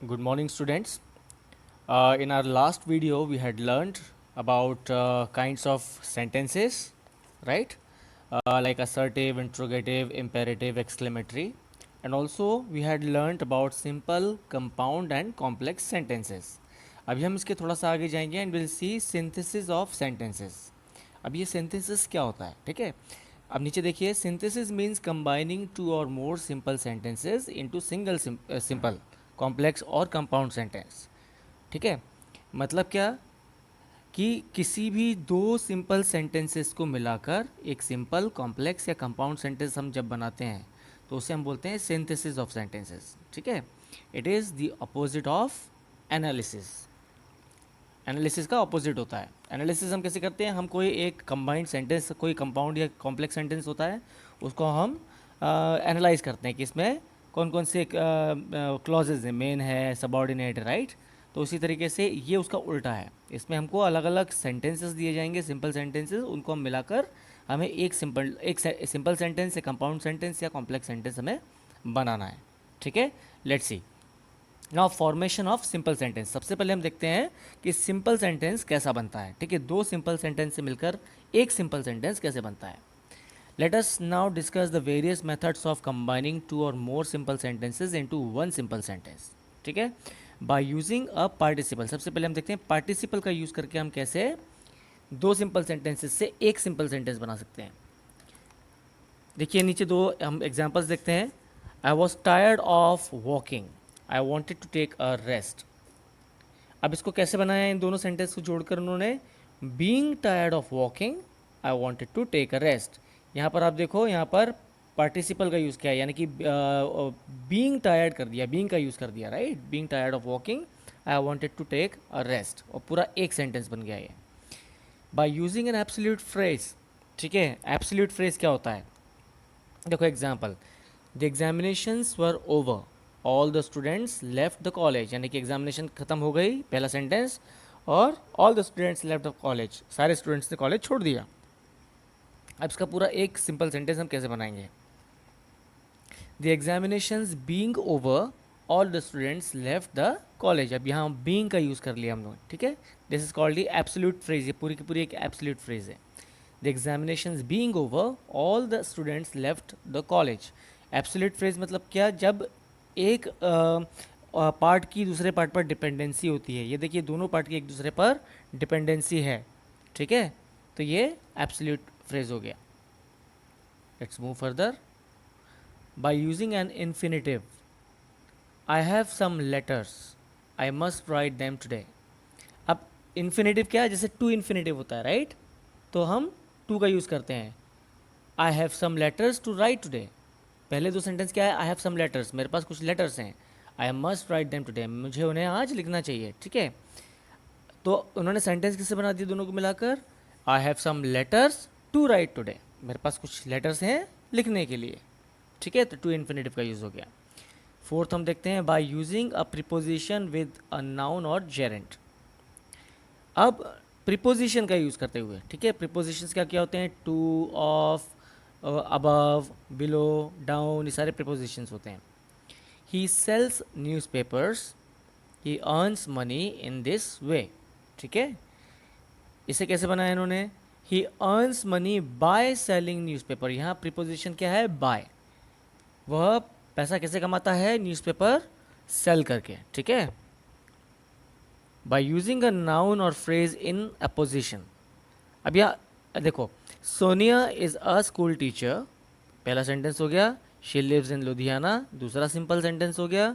Good morning, students. In our last video, we had learned about kinds of sentences, right? Like assertive, interrogative, imperative, exclamatory. And also, we had learned about simple, compound, and complex sentences. अभी हम इसके थोड़ा सा आगे जाएंगे and will see synthesis of sentences. अब ये synthesis क्या होता है, ठीक है? अब नीचे देखिए, synthesis means combining two or more simple sentences into single simple complex और कंपाउंड सेंटेंस. ठीक है, मतलब क्या कि किसी भी दो सिंपल सेंटेंसेस को मिलाकर एक सिंपल कॉम्प्लेक्स या कंपाउंड सेंटेंस हम जब बनाते हैं तो उसे हम बोलते हैं सिंथेसिस ऑफ सेंटेंसेस. ठीक है, it is the opposite of analysis. Analysis का अपोजिट होता है. एनालिसिस हम कैसे करते हैं? हम कोई एक कंबाइंड सेंटेंस, कोई कंपाउंड या कॉम्प्लेक्स सेंटेंस होता है, उसको हम एनालाइज करते हैं कि इसमें कौन कौन से क्लॉजेज हैं, मेन है, सबऑर्डिनेट है, राइट. तो उसी तरीके से ये उसका उल्टा है. इसमें हमको अलग अलग सेंटेंसेस दिए जाएंगे, सिंपल सेंटेंसेस, उनको हम मिलाकर हमें एक सिंपल सेंटेंस या कंपाउंड सेंटेंस या कॉम्प्लेक्स सेंटेंस हमें बनाना है. ठीक है, let's see now formation of simple sentence. सबसे पहले हम देखते हैं कि सिंपल सेंटेंस कैसा बनता है. ठीक है, दो सिंपल सेंटेंस से मिलकर एक सिंपल सेंटेंस कैसे बनता है. Let us now discuss the various methods of combining two or more simple sentences into one simple sentence. ठीक है, बाय यूजिंग अ पार्टिसिपल. सबसे पहले हम देखते हैं पार्टिसिपल का यूज़ करके हम कैसे दो सिंपल सेंटेंसेस से एक सिंपल सेंटेंस बना सकते हैं. देखिए नीचे दो हम एग्जाम्पल्स देखते हैं. I was tired of walking, I wanted to take a rest. अब इसको कैसे बनाया है? इन दोनों सेंटेंस को जोड़कर उन्होंने being tired of walking, I wanted to take a rest. यहाँ पर आप देखो, यहाँ पर पार्टिसिपल का यूज़ किया है, यानी कि बीइंग टायर्ड कर दिया, बीइंग का यूज़ कर दिया, right. Being tired of walking, I wanted to take a rest, और पूरा एक सेंटेंस बन गया ये by using an absolute phrase. ठीक है, एब्सोल्यूट फ्रेज क्या होता है? देखो example, the examinations were over, all the students left the college. यानी कि एग्जामिनेशन खत्म हो गई, पहला सेंटेंस, और all the students left the college, सारे स्टूडेंट्स ने कॉलेज छोड़ दिया. अब इसका पूरा एक सिंपल सेंटेंस हम कैसे बनाएंगे? The examinations being over, all the students left the college. अब यहाँ बीइंग का यूज़ कर लिया हम लोग. ठीक है, this is called the absolute phrase. ये पूरी की पूरी एक एब्सोल्यूट फ्रेज है. The examinations being over, all the students left the college. Absolute phrase मतलब क्या? जब एक पार्ट की दूसरे पार्ट पर डिपेंडेंसी होती है. ये देखिए, दोनों पार्ट की एक दूसरे पर डिपेंडेंसी है. ठीक है, तो ये एब्सोल्यूट फ्रेज हो गया. Let's move further. By using an infinitive, I have some letters, I must write them today. अब इन्फिनेटिव क्या है? जैसे टू इन्फिनेटिव होता है, राइट. तो हम टू का यूज़ करते हैं. I have some letters to write today. पहले दो सेंटेंस क्या है? आई हैव सम लेटर्स, मेरे पास कुछ लेटर्स हैं. आई मस्ट राइट देम टुडे, मुझे उन्हें आज लिखना चाहिए. ठीक है, तो उन्होंने सेंटेंस किससे बना दिया दोनों को मिलाकर? I have some letters to write today, मेरे पास कुछ लेटर्स हैं लिखने के लिए. ठीक है, तो टू इन्फिनेटिव का यूज़ हो गया. फोर्थ हम देखते हैं, by using a preposition with a noun or gerund. अब प्रीपोजिशन का यूज़ करते हुए, ठीक है, प्रीपोजिशंस क्या क्या होते हैं? To, of, above, below, down, ये सारे प्रीपोजिशंस होते हैं. He sells newspapers, he earns money in this way. ठीक है, इसे कैसे बनाया इन्होंने? He earns money by selling newspaper. यहाँ प्रीपोजिशन क्या है? बाय. वह पैसा कैसे कमाता है? न्यूज़पेपर सेल करके. ठीक है, बाय यूजिंग अ नाउन और फ्रेज इन अपोजिशन. अब यहाँ देखो, Sonia is a school teacher, पहला सेंटेंस हो गया. शी लिव्स इन लुधियाना, दूसरा सिंपल सेंटेंस हो गया.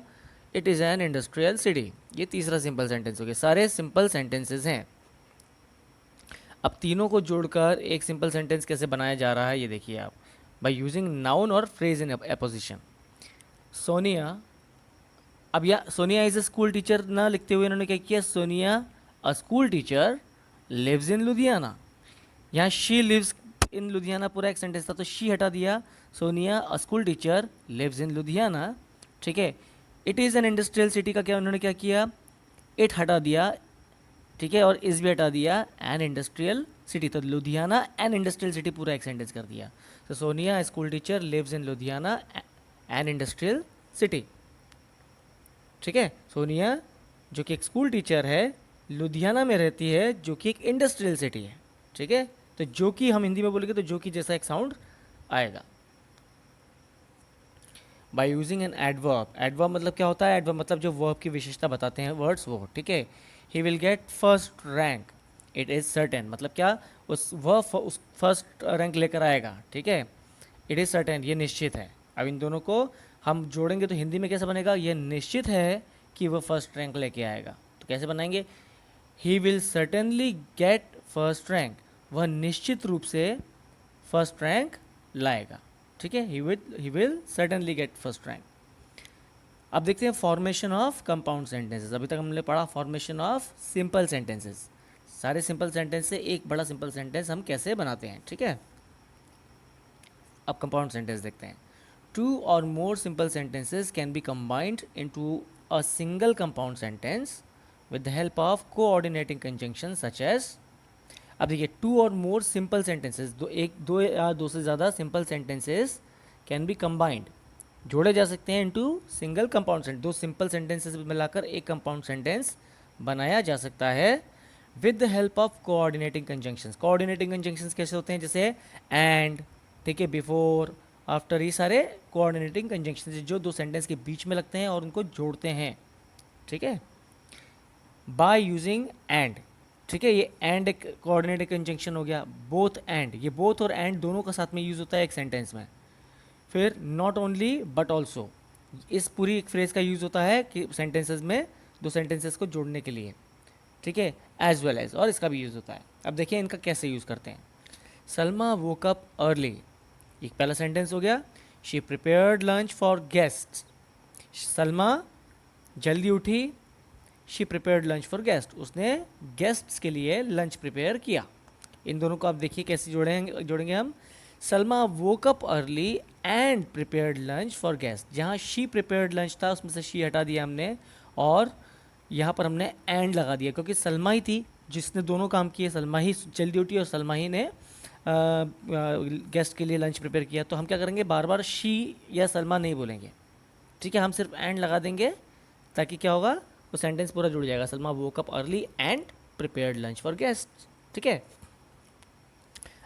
It is an industrial city, ये तीसरा सिंपल सेंटेंस हो गया. सारे सिंपल सेंटेंसेस हैं. अब तीनों को जोड़कर एक सिंपल सेंटेंस कैसे बनाया जा रहा है ये देखिए आप. बाय यूजिंग नाउन और फ्रेज इन अपोजिशन. सोनिया, अब या Sonia is a school teacher ना लिखते हुए इन्होंने क्या किया? Sonia a school teacher lives in Ludhiana. यहाँ शी लिव्स इन लुधियाना पूरा एक सेंटेंस था, तो शी हटा दिया. Sonia a school teacher lives in Ludhiana. ठीक है, it is an industrial city का क्या उन्होंने क्या किया? इट हटा दिया. ठीक है, और इस भी हटा दिया. एन इंडस्ट्रियल सिटी, तो लुधियाना एन इंडस्ट्रियल सिटी पूरा एक सेंटेंस कर दिया. तो Sonia school teacher lives in Ludhiana an industrial city. ठीक है। सोनिया जो कि एक स्कूल टीचर है, लुधियाना में रहती है, जो कि एक इंडस्ट्रियल सिटी है। ठीक है, तो जो कि हम हिंदी में बोलेंगे तो जो कि जैसा एक साउंड आएगा। Bye using an adverb, adverb मतलब क्या होता है? एडवर्ब मतलब जो वर्ब की विशेषता बताते हैं वर्ड्स वो। ठीक है, ही will get first rank, it is certain मतलब क्या? उस फर्स्ट रैंक लेकर आएगा। ठीक है, इट इज़ सर्टेन ये निश्चित है। अब इन दोनों को हम जोड़ेंगे तो हिंदी में कैसे बनेगा? ये निश्चित है कि वो फर्स्ट रैंक लेके आएगा। तो कैसे बनाएंगे? He will certainly get first rank, वह निश्चित रूप से फर्स्ट रैंक लाएगा। ठीक है, he will certainly get first rank. अब देखते हैं फॉर्मेशन ऑफ कंपाउंड सेंटेंसेस। अभी तक हमने पढ़ा फॉर्मेशन ऑफ सिंपल सेंटेंसेस, सारे सिंपल सेंटेंस से एक बड़ा सिंपल सेंटेंस हम कैसे बनाते हैं। ठीक है, अब कंपाउंड सेंटेंस देखते हैं। Two or more simple sentences can be combined into a single compound sentence with the help of coordinating conjunction such as. अब देखिए, to or more simple sentences, दो या दो से ज़्यादा simple sentences can be combined, जोड़े जा सकते हैं इनटू सिंगल कंपाउंड सेंटेंस। दो सिंपल सेंटेंसेस मिलाकर एक कंपाउंड सेंटेंस बनाया जा सकता है with the help of coordinating conjunctions. Coordinating conjunctions कैसे होते हैं? जैसे एंड, ठीक है, बिफोर, आफ्टर, ये सारे कोऑर्डिनेटिंग कंजंक्शंस जो दो सेंटेंस के बीच में लगते हैं और उनको जोड़ते हैं। ठीक है, बाय यूजिंग एंड, ठीक है, ये एंड एक कोऑर्डिनेटिंग कंजंक्शन हो गया। बोथ एंड, ये बोथ और एंड दोनों का साथ में यूज़ होता है एक सेंटेंस में। फिर नॉट ओनली बट ऑल्सो, इस पूरी एक फ्रेज का यूज़ होता है कि सेंटेंसेस में दो सेंटेंसेस को जोड़ने के लिए। ठीक है, एज वेल एज, और इसका भी यूज़ होता है। अब देखिए इनका कैसे यूज़ करते हैं। सलमा वोक अप अर्ली, एक पहला सेंटेंस हो गया। She prepared lunch for guests, Salma जल्दी उठी। She prepared lunch for guest, उसने गेस्ट्स के लिए लंच प्रिपेयर किया। इन दोनों को आप देखिए कैसे जोड़ेंगे हम। Salma woke up early and prepared lunch for guest, जहाँ शी प्रिपेयर्ड लंच था उसमें से शी हटा दिया हमने और यहाँ पर हमने एंड लगा दिया, क्योंकि सलमा ही थी जिसने दोनों काम किए। सलमा ही जल्दी उठी और सलमा ही ने गेस्ट के लिए लंच प्रिपेयर किया। तो हम क्या करेंगे, बार बार शी या सलमा नहीं बोलेंगे। ठीक है, हम सिर्फ एंड लगा देंगे ताकि क्या होगा, वो सेंटेंस पूरा जुड़ जाएगा। Salma woke up early and prepared lunch for guest. ठीक है,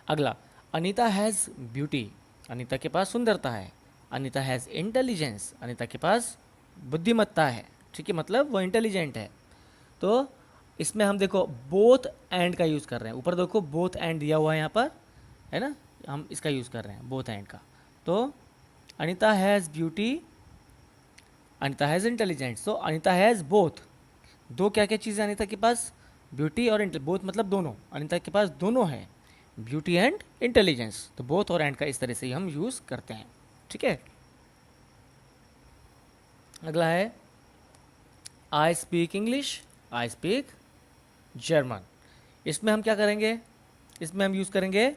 अगला, अनीता हैज़ ब्यूटी, अनीता के पास सुंदरता है। अनीता हैज़ इंटेलिजेंस, अनीता के पास बुद्धिमत्ता है। ठीक है, मतलब वो इंटेलिजेंट है। तो इसमें हम देखो बोथ एंड का यूज़ कर रहे हैं। ऊपर देखो बोथ एंड दिया हुआ है यहाँ पर, है ना, हम इसका यूज़ कर रहे हैं बोथ एंड का। तो Anita has beauty, Anita has intelligence, तो अनीता हैज़ बोथ, दो क्या क्या चीज़ें अनीता के पास, ब्यूटी और बोथ मतलब दोनों, अनीता के पास दोनों है, ब्यूटी एंड इंटेलिजेंस। तो बोथ और एंड का इस तरह से ही हम यूज़ करते हैं। ठीक है, अगला है I speak English, I speak German. इसमें हम क्या करेंगे, इसमें हम यूज़ करेंगे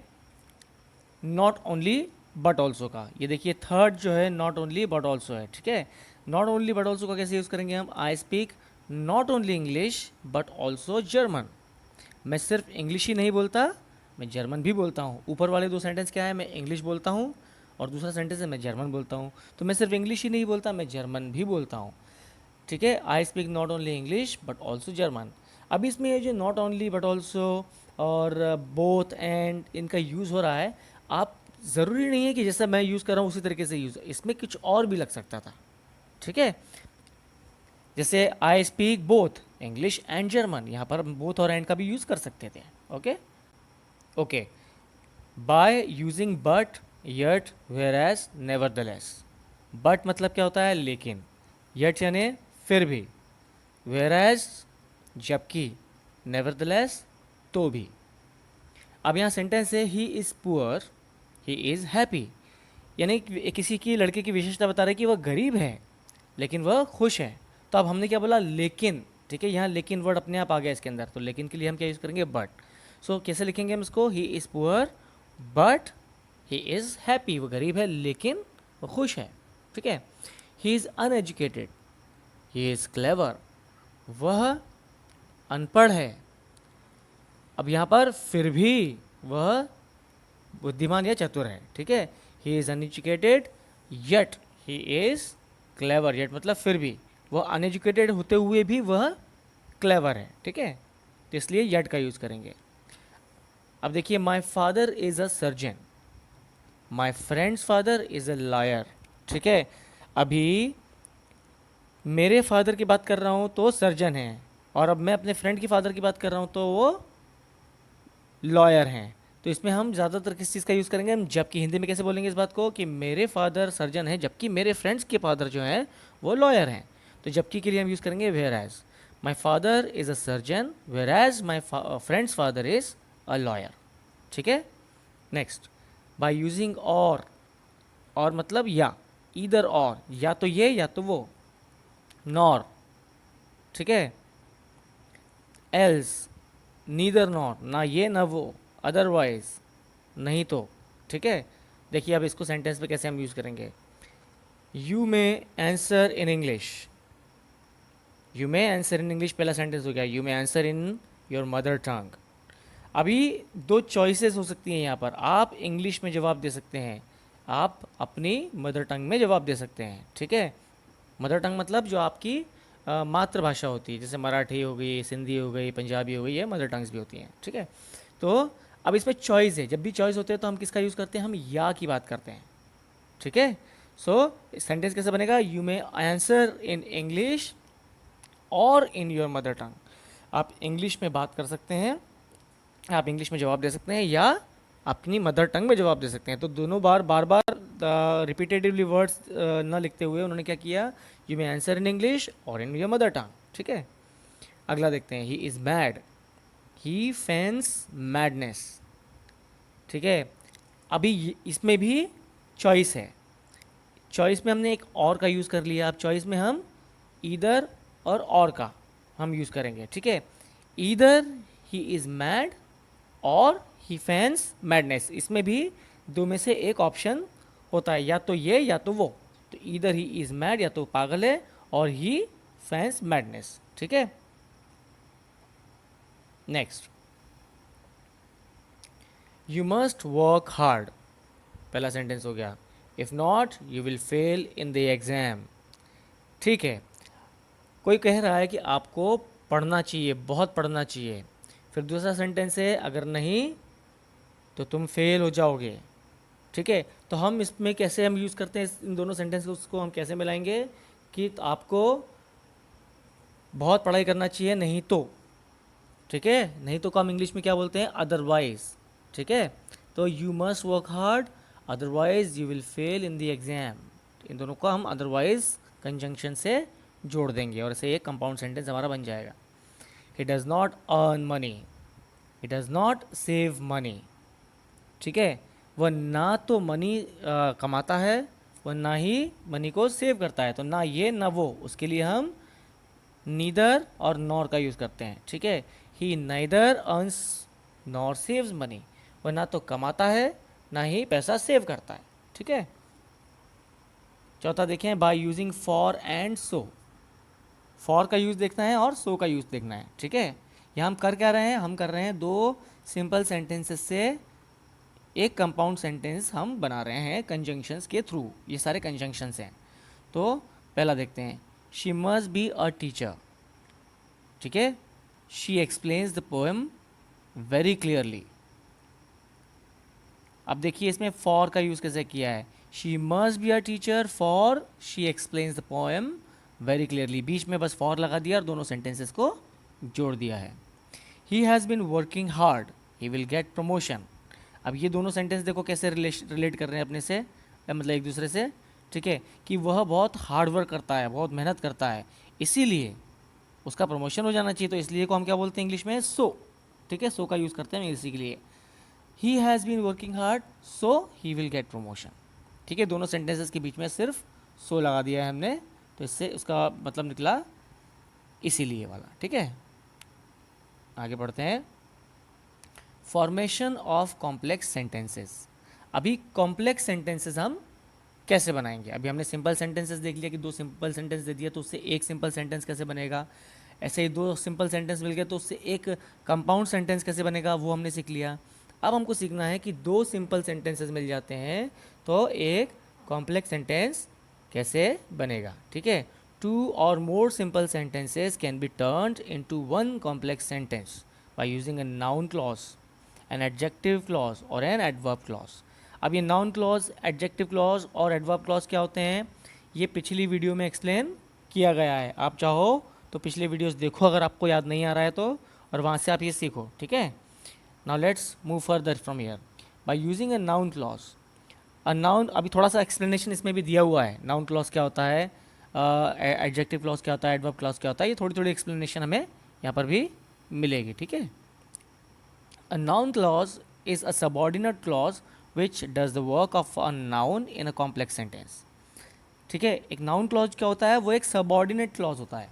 नॉट ओनली बट ऑल्सो का। ये देखिए थर्ड जो है नॉट ओनली बट ऑल्सो है। ठीक है, नॉट ओनली बट ऑल्सो का कैसे यूज़ करेंगे हम, I speak not only English but also German. मैं सिर्फ इंग्लिश ही नहीं बोलता, मैं जर्मन भी बोलता हूँ। ऊपर वाले दो सेंटेंस क्या है, मैं इंग्लिश बोलता हूँ और दूसरा सेंटेंस है मैं जर्मन बोलता हूँ। तो मैं सिर्फ इंग्लिश ही नहीं बोलता, मैं जर्मन भी बोलता हूँ। ठीक है, I speak not only English but also German. अब इसमें ये जो नॉट ओनली बट ऑल्सो और बोथ एंड इनका यूज़ हो रहा है, आप ज़रूरी नहीं है कि जैसा मैं यूज़ कर रहा हूँ उसी तरीके से यूज़, इसमें कुछ और भी लग सकता था। ठीक है, जैसे I speak both English and German, यहाँ पर हम बोथ और एंड का भी यूज़ कर सकते थे। Okay okay, by using but, yet, whereas, nevertheless. But मतलब क्या होता है, लेकिन, यट यानी फिर भी, वेयरएज जबकि, नेवरदलेस तो भी। अब यहाँ सेंटेंस है he is poor, he is happy, यानी किसी की लड़के की विशेषता बता रहे कि वह गरीब है लेकिन वह खुश है। तो अब हमने क्या बोला, लेकिन। ठीक है, यहाँ लेकिन वर्ड अपने आप आ गया इसके अंदर, तो लेकिन के लिए हम क्या यूज़ करेंगे, बट। सो कैसे लिखेंगे हम इसको, he is poor but he is happy, वो गरीब है लेकिन वो खुश है। ठीक है, he is uneducated, he is clever, वह अनपढ़ है। अब यहाँ पर फिर भी वह बुद्धिमान या चतुर है। ठीक है, he is uneducated yet he is clever, yet मतलब फिर भी, वह अनएजुकेटेड होते हुए भी वह क्लेवर है, ठीक है, तो इसलिए येट का यूज़ करेंगे। अब देखिए, माई father is a surgeon, my friend's father is a lawyer, ठीक है। अभी मेरे फादर की बात कर रहा हूँ तो सर्जन है, और अब मैं अपने फ्रेंड की फादर की बात कर रहा हूँ तो वो लॉयर हैं। तो इसमें हम ज़्यादातर किस चीज़ का यूज़ करेंगे, हम जबकि हिंदी में कैसे बोलेंगे इस बात को कि मेरे फादर सर्जन हैं जबकि मेरे फ्रेंड्स के फादर जो हैं वो लॉयर हैं। तो जबकि के लिए हम यूज़ करेंगे whereas. My father is a surgeon whereas my friend's father is a lawyer, ठीक है। नेक्स्ट, बाय यूजिंग और मतलब या, ईदर और, या तो ये या तो वो, नॉर, ठीक है, एल्स, नीदर नॉर, ना ये ना वो, अदरवाइज, नहीं तो, ठीक है। देखिए अब इसको सेंटेंस पे कैसे हम यूज़ करेंगे। You may answer in English, you may answer in English पहला सेंटेंस हो गया, you may answer in your mother tongue. अभी दो चॉइसेस हो सकती हैं यहाँ पर, आप इंग्लिश में जवाब दे सकते हैं, आप अपनी मदर टंग में जवाब दे सकते हैं, ठीक है। मदर टंग मतलब जो आपकी मातृभाषा होती है, जैसे मराठी हो गई, सिंधी हो गई, पंजाबी हो गई, ये मदर टंग्स भी होती हैं, ठीक है। तो अब इसमें चॉइस है, जब भी चॉइस होते हैं तो हम किसका यूज़ करते हैं, हम या की बात करते हैं, ठीक है। सो सेंटेंस कैसे बनेगा, you may answer in English और इन योर मदर टंग। आप इंग्लिश में बात कर सकते हैं, आप इंग्लिश में जवाब दे सकते हैं, या अपनी मदर टंग में जवाब दे सकते हैं। तो दोनों बार बार बार रिपीटेटिवली वर्ड्स न लिखते हुए उन्होंने क्या किया, you may answer in English और इन योर मदर टंग, ठीक है। अगला देखते हैं, he is mad, he fence madness, ठीक है। अभी इसमें भी चॉइस है, चॉइस में हमने एक और का यूज़ कर लिया, अब चॉइस में हम ईदर और का हम यूज़ करेंगे, ठीक है। ईदर ही इज़ मैड और ही फैंस मैडनेस, इसमें भी दो में से एक ऑप्शन होता है, या तो ये या तो वो। तो इधर ही इज़ मैड, या तो पागल है, और ही फैंस मैडनेस, ठीक है। Next, you must work hard, पहला सेंटेंस हो गया, if not you will fail in the exam, ठीक है। कोई कह रहा है कि आपको पढ़ना चाहिए, बहुत पढ़ना चाहिए। फिर दूसरा सेंटेंस है, अगर नहीं तो तुम फेल हो जाओगे, ठीक है। तो हम इसमें कैसे हम यूज़ करते हैं इन दोनों सेंटेंस को, उसको हम कैसे मिलाएंगे कि तो आपको बहुत पढ़ाई करना चाहिए, नहीं तो, ठीक है। नहीं तो को हम इंग्लिश में क्या बोलते हैं, अदरवाइज, ठीक है। तो you must work hard otherwise you will fail in the exam, इन दोनों को हम अदरवाइज कंजंक्शन से जोड़ देंगे और ऐसे एक कंपाउंड सेंटेंस हमारा बन जाएगा। He does not earn money, he does not save money, ठीक है। वह ना तो मनी कमाता है, वह ना ही मनी को सेव करता है। तो ना ये ना वो, उसके लिए हम नीदर और नॉर का यूज़ करते हैं, ठीक है। He neither earns nor saves money, वह ना तो कमाता है ना ही पैसा सेव करता है, ठीक है। चौथा देखें, by using for and so, for का यूज़ देखना है और सो का यूज़ देखना है, ठीक है। यहाँ हम कर क्या रहे हैं, हम कर रहे हैं दो सिंपल सेंटेंसेस से एक कंपाउंड सेंटेंस हम बना रहे हैं कंजंक्शंस के थ्रू, ये सारे कंजंक्शंस हैं। तो पहला देखते हैं, she must be a teacher, ठीक है, she explains the poem very clearly. अब देखिए इसमें फॉर का यूज़ कैसे किया है, she must be a teacher for she explains the poem very clearly, बीच में बस फॉर लगा दिया और दोनों सेंटेंसेस को जोड़ दिया है। He has been working hard, he will get promotion. अब ये दोनों सेंटेंस देखो कैसे रिलेट कर रहे हैं अपने से, मतलब एक दूसरे से, ठीक है। कि वह बहुत हार्ड वर्क करता है, बहुत मेहनत करता है, इसीलिए उसका प्रमोशन हो जाना चाहिए। तो इसलिए को हम क्या बोलते हैं इंग्लिश में, सो, ठीक है। सो का यूज़ करते हैं इसी के लिए, he has been working hard so he will get promotion, ठीक है। दोनों सेंटेंसेस के बीच में सिर्फ सो लगा दिया है हमने, तो इससे उसका मतलब निकला इसीलिए वाला, ठीक है। आगे बढ़ते हैं, फॉर्मेशन ऑफ कॉम्प्लेक्स सेंटेंसेस। अभी कॉम्प्लेक्स सेंटेंसेस हम कैसे बनाएंगे, अभी हमने सिंपल सेंटेंसेस देख लिया कि दो सिंपल सेंटेंस दे दिया तो उससे एक सिंपल सेंटेंस कैसे बनेगा, ऐसे ही दो सिंपल सेंटेंस मिल गए तो उससे एक कंपाउंड सेंटेंस कैसे बनेगा, वो हमने सीख लिया। अब हमको सीखना है कि दो सिंपल सेंटेंसेस मिल जाते हैं तो एक कॉम्प्लेक्स सेंटेंस कैसे बनेगा, ठीक है। 2 or more simple sentences can be turned into one complex sentence by using a noun clause, an adjective clause or an adverb clause. अब ये noun clause, adjective clause और adverb clause क्या होते हैं, ये पिछली वीडियो में एक्सप्लेन किया गया है. आप चाहो तो पिछले वीडियोस देखो अगर आपको याद नहीं आ रहा है तो, और वहाँ से आप ये सीखो. ठीक है. Now let's move further from here. Bye using a noun clause, a noun, अभी थोड़ा सा एक्सप्लेनेशन इसमें भी दिया हुआ है. नाउन क्लॉज क्या होता है, एडजेक्टिव क्लॉज क्या होता है, एडवर्ब क्लॉज क्या होता है, ये थोड़ी थोड़ी एक्सप्लेनेशन हमें यहाँ पर भी मिलेगी. ठीक है. A noun clause is a subordinate clause which does the work of a noun in a complex sentence. ठीक है. एक नाउन क्लॉज क्या होता है, वो एक सबऑर्डिनेट क्लॉज होता है.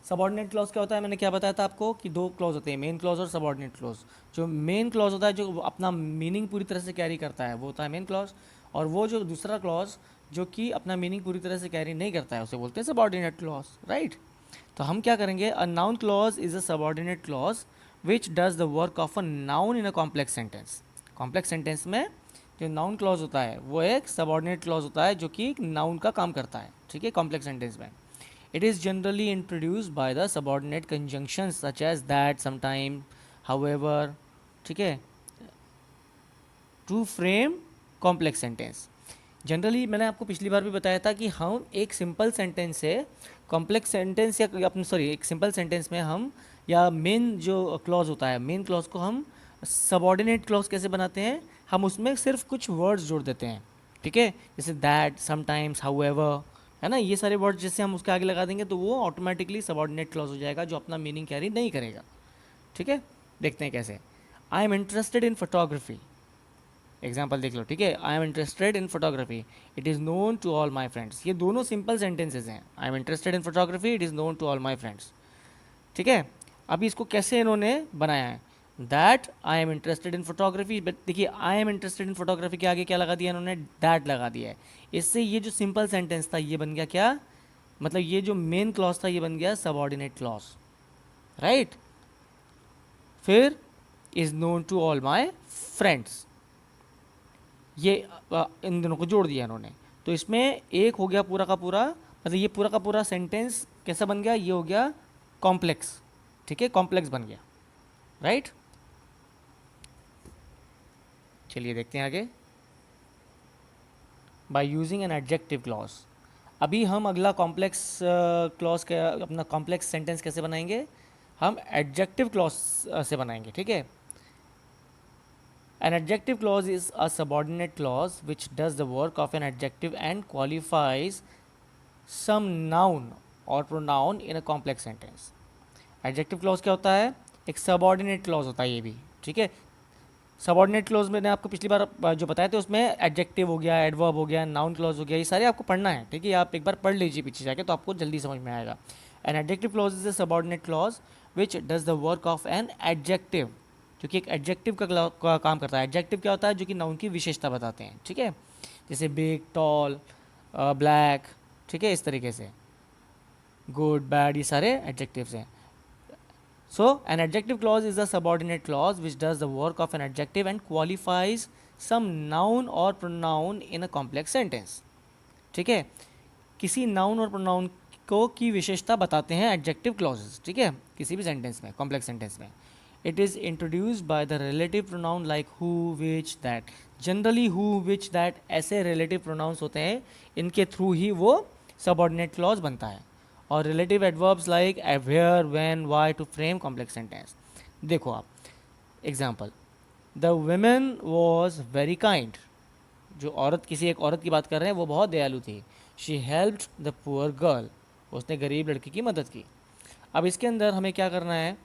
सबऑर्डिनेट क्लॉज क्या होता है, मैंने क्या बताया था आपको कि दो क्लॉज होते हैं, मेन क्लॉज और सबऑर्डिनेट क्लॉज. जो मेन क्लॉज होता है, जो अपना मीनिंग पूरी तरह से कैरी करता है, वो होता है मेन क्लॉज. और वो जो दूसरा क्लॉज जो कि अपना मीनिंग पूरी तरह से कैरी नहीं करता है, उसे बोलते हैं सबऑर्डिनेट क्लॉज. राइट. तो हम क्या करेंगे, a noun clause is a subordinate clause which does the work of a noun in a complex sentence. Complex sentence में जो नाउन क्लॉज होता है वो एक सबऑर्डिनेट क्लॉज होता है जो कि नाउन का काम करता है. ठीक है. कॉम्प्लेक्स सेंटेंस में it is generally introduced by the subordinate conjunctions such as that, sometime, however. ठीक है. To frame complex sentence. Generally मैंने आपको पिछली बार भी बताया था कि हम एक सिंपल सेंटेंस से कॉम्प्लेक्स सेंटेंस, या अपने सॉरी एक सिंपल सेंटेंस में हम, या मेन जो क्लॉज होता है, मेन क्लॉज को हम सबऑर्डिनेट क्लॉज कैसे बनाते हैं, हम उसमें सिर्फ कुछ वर्ड्स जोड़ देते हैं. ठीक है. जैसे दैट, समटाइम्स, हाउएवर, है ना, ये सारे वर्ड्स जैसे हम उसके आगे लगा देंगे तो वो ऑटोमेटिकली सबऑर्डिनेट क्लॉज हो जाएगा जो अपना मीनिंग कैरी नहीं करेगा. ठीक है. देखते हैं कैसे. I am interested in photography. Example देख लो. ठीक है. I am interested in photography, it is known to all my friends. ये दोनों सिंपल सेंटेंसेज हैं. I am interested in photography, it is known to all my friends. ठीक है. अभी इसको कैसे इन्होंने बनाया है, that I am interested in photography. But देखिए, I am interested in photography के आगे क्या लगा दिया इन्होंने, दैट लगा दिया है. इससे ये जो सिंपल सेंटेंस था ये बन गया क्या, मतलब ये जो मेन क्लॉज था ये बन गया सबऑर्डिनेट क्लॉज. राइट. फिर is known to all my friends, ये इन दोनों को जोड़ दिया इन्होंने. तो इसमें एक हो गया पूरा का पूरा, मतलब ये पूरा का पूरा सेंटेंस कैसा बन गया, ये हो गया कॉम्प्लेक्स. ठीक है. कॉम्प्लेक्स बन गया. राइट. चलिए देखते हैं आगे. Bye using an adjective clause. अभी हम अगला कॉम्प्लेक्स क्लॉज का अपना कॉम्प्लेक्स सेंटेंस कैसे बनाएंगे, हम एडजेक्टिव क्लॉज से बनाएंगे. ठीक है. An adjective clause is a subordinate clause which does the work of an adjective and qualifies some noun or pronoun in a complex sentence. Adjective clause क्या होता है, एक subordinate clause होता है ये भी. ठीक है. सबऑर्डिनेट क्लॉज मैंने आपको पिछली बार जो बताया था उसमें एडजेक्टिव हो गया, एडवर्ब हो गया, नाउन क्लॉज हो गया, ये सारे आपको पढ़ना है. ठीक है. आप एक बार पढ़ लीजिए पीछे जाके तो आपको जल्दी समझ में आएगा. An adjective clause is a subordinate clause which does the work of an adjective, जो कि एक एडजेक्टिव का काम करता है. एडजेक्टिव क्या होता है, जो कि नाउन की विशेषता बताते हैं. ठीक है. जैसे बिग, टॉल, ब्लैक. ठीक है. इस तरीके से गुड, बैड, ये सारे एडजेक्टिव्स हैं. So, an adjective clause is a subordinate clause which does the work of an adjective and qualifies some noun or pronoun in a complex sentence. ठीक है. किसी नाउन और प्रोनाउन को की विशेषता बताते हैं एडजेक्टिव क्लॉजेस. ठीक है. किसी भी सेंटेंस में, कॉम्प्लेक्स सेंटेंस में. It is introduced by the relative pronoun like who, which, that. Generally who, which, that ऐसे रिलेटिव प्रोनाउंस होते हैं, इनके थ्रू ही वो सबऑर्डिनेट क्लॉज बनता है. और relative adverbs like where, when, why to frame complex sentence. देखो आप example, the women was very kind. जो औरत, किसी एक औरत की बात कर रहे हैं, वो बहुत दयालु थी. She helped the poor girl, उसने गरीब लड़की की मदद की. अब इसके अंदर हमें क्या करना है,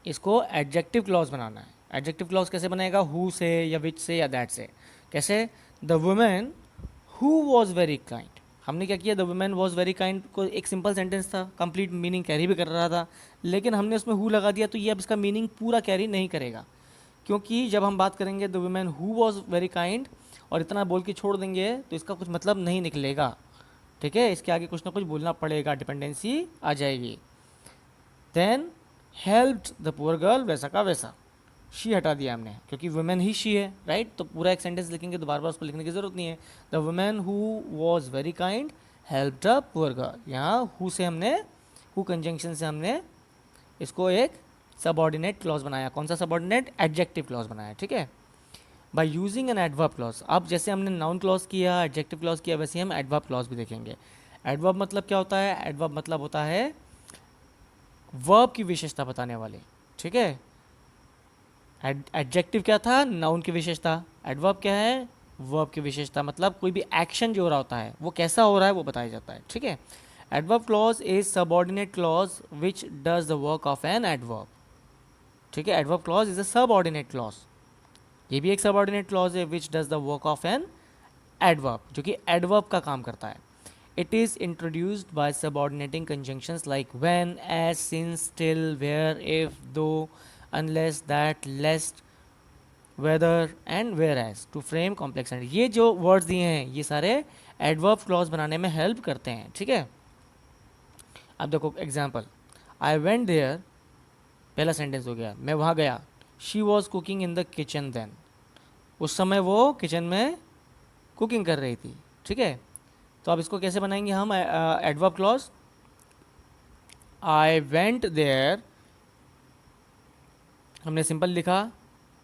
इसको एडजेक्टिव क्लॉज बनाना है. एडजेक्टिव क्लॉज कैसे बनेगा, हु से या विच से या दैट से. कैसे, the women who was very kind. हमने क्या किया, the women was very kind को एक सिंपल सेंटेंस था, कंप्लीट मीनिंग कैरी भी कर रहा था, लेकिन हमने उसमें हु लगा दिया तो ये अब इसका मीनिंग पूरा कैरी नहीं करेगा. क्योंकि जब हम बात करेंगे the women who was very kind और इतना बोल के छोड़ देंगे तो इसका कुछ मतलब नहीं निकलेगा. ठीक है. इसके आगे कुछ ना कुछ बोलना पड़ेगा, डिपेंडेंसी आ जाएगी. Then helped the poor girl, वैसा का वैसा. शी हटा दिया हमने क्योंकि वुमेन ही शी है. राइट. तो पूरा एक सेंटेंस लिखेंगे तो बार बार उसको लिखने की ज़रूरत नहीं है. The women who was very kind helped a poor girl. यहाँ हु से हमने, हु कंजंक्शन से हमने इसको एक सबऑर्डिनेट क्लॉज बनाया। कौन सा सबऑर्डिनेट? एडजेक्टिव क्लॉज बनाया, ठीक है। Bye using an adverb clause, अब जैसे हमने नाउन क्लॉज किया, एडजेक्टिव क्लॉज किया, वैसे हम एडवर्ब क्लॉज भी देखेंगे। एडवर्ब मतलब क्या होता है? एडवर्ब मतलब होता है वर्ब की विशेषता बताने वाले, ठीक है। एडजेक्टिव क्या था? नाउन की विशेषता। एडवर्ब क्या है? वर्ब की विशेषता, मतलब कोई भी एक्शन जो हो रहा होता है वो कैसा हो रहा है वो बताया जाता है, ठीक है। Adverb clause is subordinate clause which does the work of an adverb, ठीक है। Adverb clause is a subordinate clause, ये भी एक सबऑर्डिनेट क्लॉज है, which does the work of an adverb, जो कि एडवर्ब का काम करता है। It is introduced by subordinating conjunctions like when, as, since, still, where, if, though, unless, that, lest, whether and whereas to frame complex sentence. ये जो words दिए हैं ये सारे एडवर्ब क्लॉज बनाने में हेल्प करते हैं, ठीक है। अब देखो एग्जाम्पल, आई वेंट देयर, पहला सेंटेंस हो गया, मैं वहाँ गया। She was cooking in the kitchen then, उस समय वो किचन में कुकिंग कर रही थी, ठीक है। तो अब इसको कैसे बनाएंगे हम adverb clause? I went there, हमने सिंपल लिखा,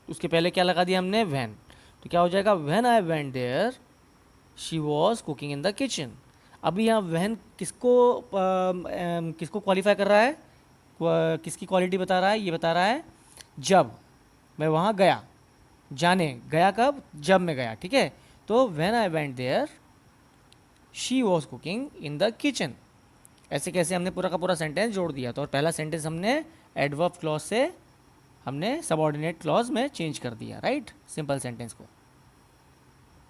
उसके पहले क्या लगा दिया हमने? व्हेन। तो क्या हो जाएगा? When I went there she was cooking in the kitchen. अभी यहाँ व्हेन किसको किसको क्वालिफाई कर रहा है? किसकी क्वालिटी बता रहा है? ये बता रहा है जब मैं वहाँ गया। जाने गया कब? जब मैं गया, ठीक है। तो when I went there she was cooking in the kitchen. ऐसे कैसे हमने पूरा का पूरा सेंटेंस जोड़ दिया। तो और पहला सेंटेंस हमने एडवर्ब क्लॉज से हमने सबऑर्डिनेट क्लॉज में चेंज कर दिया, राइट, सिंपल सेंटेंस को।